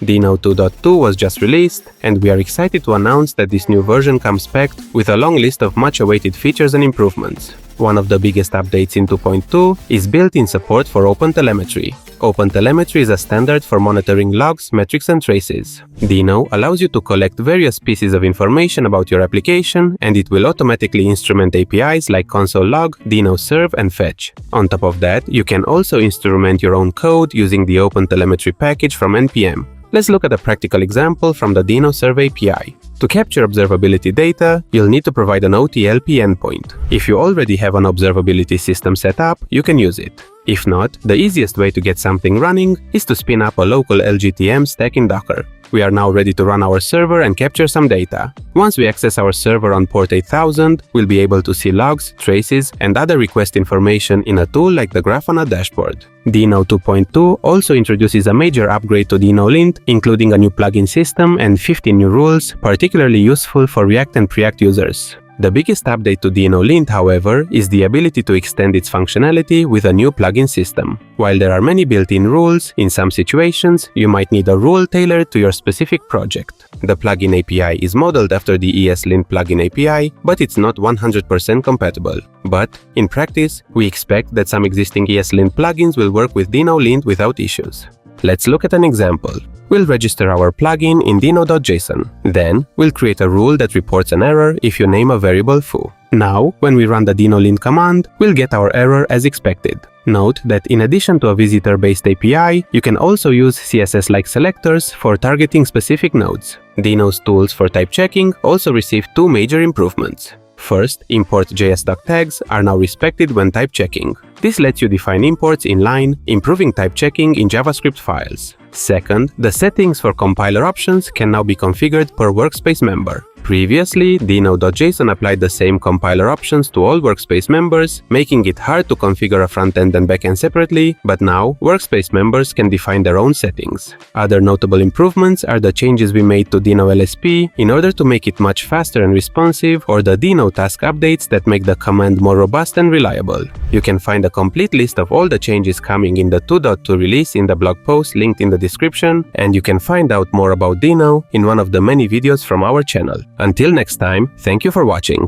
Deno 2.2 was just released, and we are excited to announce that this new version comes packed with a long list of much-awaited features and improvements. One of the biggest updates in 2.2 is built-in support for OpenTelemetry. OpenTelemetry is a standard for monitoring logs, metrics, and traces. Deno allows you to collect various pieces of information about your application, and it will automatically instrument APIs like console log, Deno serve, and fetch. On top of that, you can also instrument your own code using the OpenTelemetry package from npm. Let's look at a practical example from the Deno serve API. To capture observability data, you'll need to provide an OTLP endpoint. If you already have an observability system set up, you can use it. If not, the easiest way to get something running is to spin up a local LGTM stack in Docker. We are now ready to run our server and capture some data. Once we access our server on port 8000, we'll be able to see logs, traces, and other request information in a tool like the graph on a dashboard. Deno 2.2 also introduces a major upgrade to Deno Lint, including a new plugin system and 15 new rules, particularly useful for React and Preact users. The biggest update to Deno Lint, however, is the ability to extend its functionality with a new plugin system. While there are many built-in rules, in some situations, you might need a rule tailored to your specific project. The plugin API is modeled after the ESLint plugin API, but it's not 100% compatible. But, in practice, we expect that some existing ESLint plugins will work with Deno Lint without issues. Let's look at an example. We'll register our plugin in deno.json. Then, we'll create a rule that reports an error if you name a variable foo. Now, when we run the Deno Lint command, we'll get our error as expected. Note that in addition to a visitor-based API, you can also use CSS-like selectors for targeting specific nodes. Deno's tools for type checking also received two major improvements. First, import JS tags are now respected when type checking. This lets you define imports inline, improving type checking in JavaScript files. Second, the settings for compiler options can now be configured per workspace member. Previously, Deno.json applied the same compiler options to all workspace members, making it hard to configure a frontend and backend separately, but now workspace members can define their own settings. Other notable improvements are the changes we made to Deno LSP in order to make it much faster and responsive, or the Deno task updates that make the command more robust and reliable. You can find a complete list of all the changes coming in the 2.2 release in the blog post linked in the description, and you can find out more about Deno in one of the many videos from our channel. Until next time, thank you for watching.